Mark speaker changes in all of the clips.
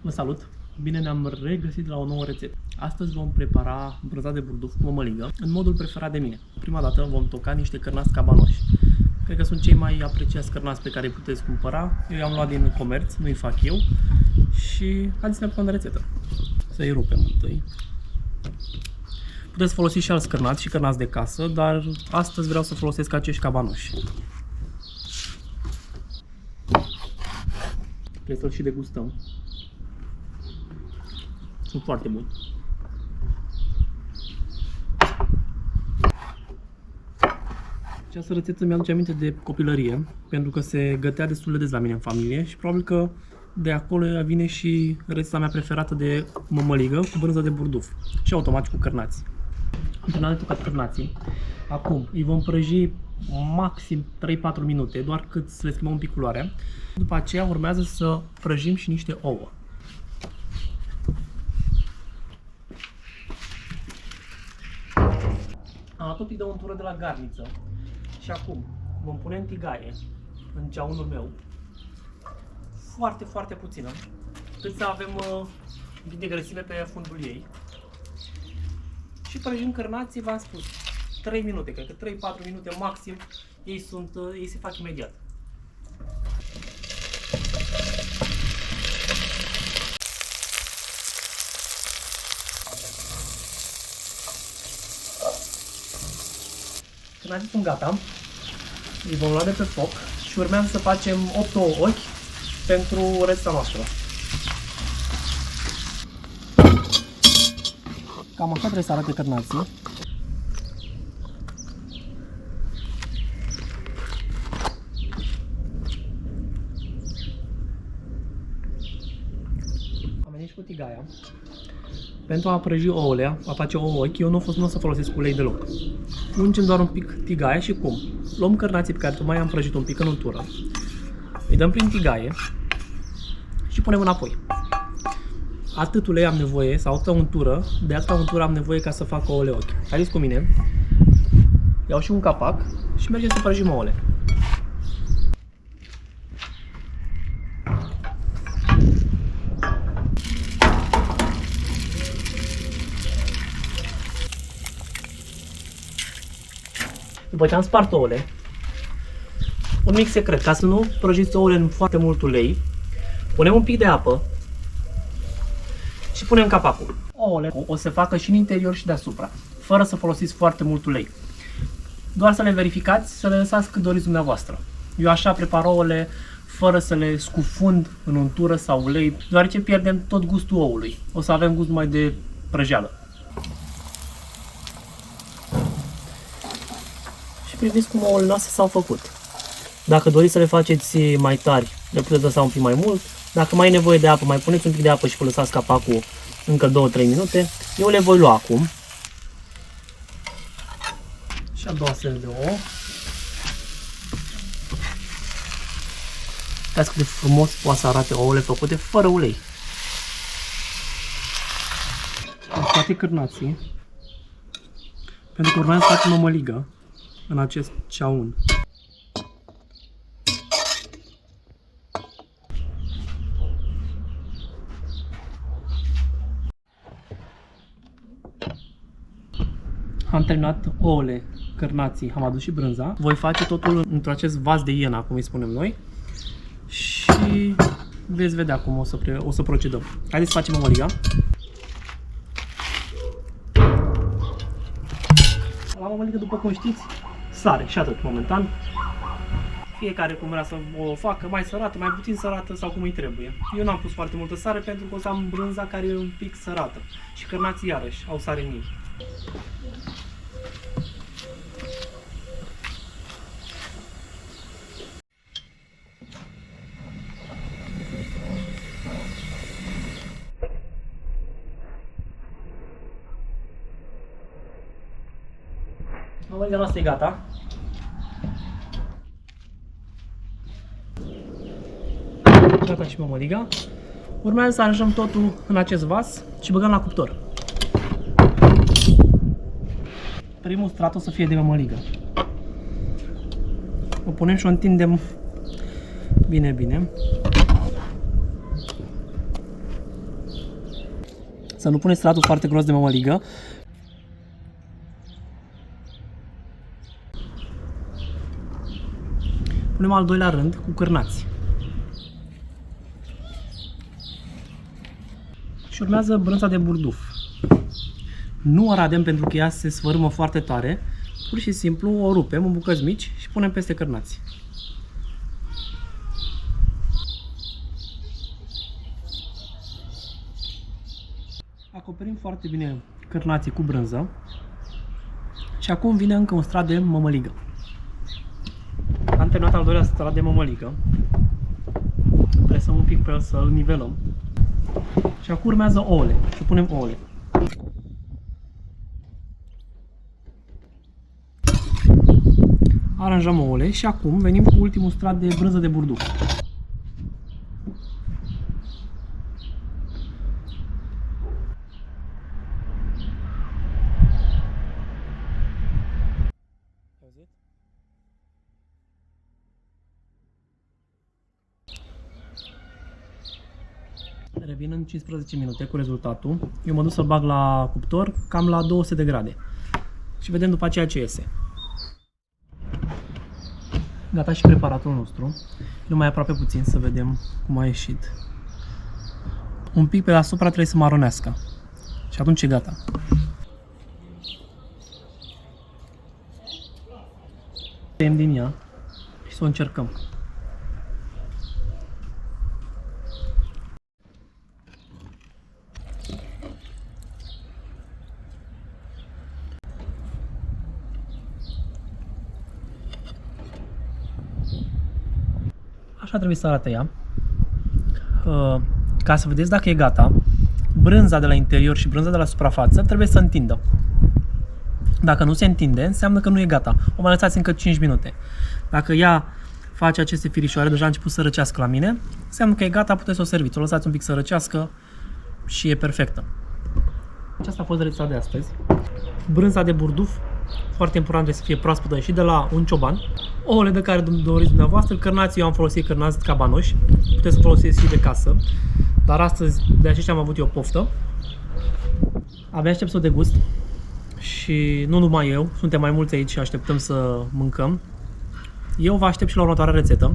Speaker 1: Vă salut! Bine ne-am regăsit la o nouă rețetă. Astăzi vom prepara brânzat de burduf cu mămăligă în modul preferat de mine. Prima dată vom toca niște cărnați cabanoși. Cred că sunt cei mai apreciați cărnați pe care îi puteți cumpăra. Eu i-am luat din comerț, nu-i fac eu. Și haideți să ne apucăm de rețetă. Să-i rupem întâi. Puteți folosi și alți cărnați și cărnați de casă, dar astăzi vreau să folosesc acești cabanoși. Trebuie să-l și degustăm. Sunt foarte buni. Această rețetă mi-aduce aminte de copilărie, pentru că se gătea destul de des la mine în familie și probabil că de acolo vine și rețeta mea preferată de mămăligă cu brânză de burduf și automat cu cărnați. Am terminat de tocat cărnații. Acum îi vom prăji maxim 3-4 minute, doar cât să le schimbăm un pic culoarea. După aceea urmează să prăjim și niște ouă. Am luat un pic de untură de la garniță și acum vom pune în tigaie, în ceaunul meu, foarte puțină, cât să avem un pic de grăsime pe fundul ei. Și prăjim cărnații, v-am spus, 3 minute, cred că 3-4 minute maxim, ei se fac imediat. Cărnații sunt gata, îi vom lua de pe foc și urmează să facem 8-9 ochi pentru rețeta noastră. Cam așa trebuie să arate cărnații. Am venit și cu tigaia. Pentru a prăji ouăle, a face ouă ochi, eu nu o să folosesc ulei deloc. Ungem doar un pic tigaia și cum? Luăm cărnații pe care tocmai am prăjit un pic în untură, îi dăm prin tigaie și punem înapoi. Atât ulei am nevoie, sau atâta untură, de atâta untură am nevoie ca să fac ouăle ochi. Haideți cu mine, iau și un capac și mergem să prăjim ouăle. După ce am spart ouăle, un mic secret, ca să nu prăjiți ouăle în foarte mult ulei, punem un pic de apă și punem capacul. Ouăle o să facă și în interior și deasupra, fără să folosiți foarte mult ulei. Doar să le verificați, să le lăsați cât doriți dumneavoastră. Eu așa prepar ouăle, fără să le scufund în untură sau ulei, deoarece pierdem tot gustul oului. O să avem gust numai de prăjeală. Priviți cum ouăle noastre s-au făcut. Dacă doriți să le faceți mai tari, le puteți lăsa un pic mai mult. Dacă mai e nevoie de apă, mai puneți un pic de apă și vă lăsați capacul încă 2-3 minute. Eu le voi lua acum. Și a doua serie de ouă. Uitați cât de frumos poate să arate ouăle făcute fără ulei. Am scoate cărnații, pentru că urmează să facem mămăligă în acest ceaun. Am terminat ouăle, cărnații, am adus și brânza. Voi face totul într-acest vas de iena, cum îi spunem noi. Și veți vedea cum o să procedăm. Haideți să facem mămăliga. La mămăligă, după cum știți, sare și atât momentan. Fiecare cum vrea să o facă, mai sărată, mai puțin sărată sau cum îi trebuie. Eu n-am pus foarte multă sare pentru că o să am brânza care e un pic sărată. Și cărnații iarăși au sare în ei. Mămăliga noastră e gata. Gata și mămăliga. Urmează să aranjăm totul în acest vas și băgăm la cuptor. Primul strat o să fie de mămăligă. O punem și o întindem bine. Să nu puneți stratul foarte gros de mămăligă. Punem al doilea rând cu cârnați. Și urmează brânza de burduf. Nu o radem pentru că ea se sfărâmă foarte tare. Pur și simplu o rupem în bucăți mici și punem peste cârnați. Acoperim foarte bine cârnații cu brânză. Și acum vine încă un strat de mămăligă. Am terminat al doilea strat de mămăligă. Presăm un pic pe el să îl nivelăm. Și acum urmează ouăle. Și punem ouăle. Aranjăm ouăle și acum venim cu ultimul strat de brânză de burduf. Revin în 15 minute cu rezultatul. Eu mă duc să-l bag la cuptor cam la 200 de grade. Și vedem după aceea ce iese. Gata și preparatul nostru. Numai aproape puțin să vedem cum a ieșit. Un pic pe deasupra trebuie să maronească. Și atunci e gata. Tăiem din ea și să o încercăm. Așa trebuie să arate ea. Ca să vedeți dacă e gata, brânza de la interior și brânza de la suprafață trebuie să întindă. Dacă nu se întinde, înseamnă că nu e gata. O mai lăsați încă 5 minute. Dacă ea face aceste firișoare, deja a început să răcească la mine, înseamnă că e gata, puteți să o serviți. O lăsați un pic să răcească și e perfectă. Aceasta a fost rețeta de astăzi. Brânza de burduf, foarte important, trebuie să fie proaspătă și de la un cioban. Ouăle de care doriți dumneavoastră, cârnații, eu am folosit cârnați cabanoși, puteți să folosiți și de casă, dar astăzi de aceștia am avut eu poftă. Abia aștept să o degust și nu numai eu, suntem mai mulți aici și așteptăm să mâncăm. Eu vă aștept și la următoarea rețetă.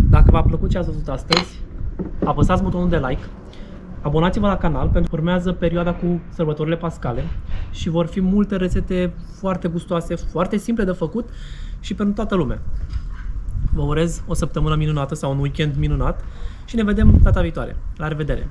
Speaker 1: Dacă v-a plăcut ce ați văzut astăzi, apăsați butonul de like. Abonați-vă la canal pentru că urmează perioada cu sărbătorile pascale și vor fi multe rețete foarte gustoase, foarte simple de făcut și pentru toată lumea. Vă urez o săptămână minunată sau un weekend minunat și ne vedem data viitoare. La revedere!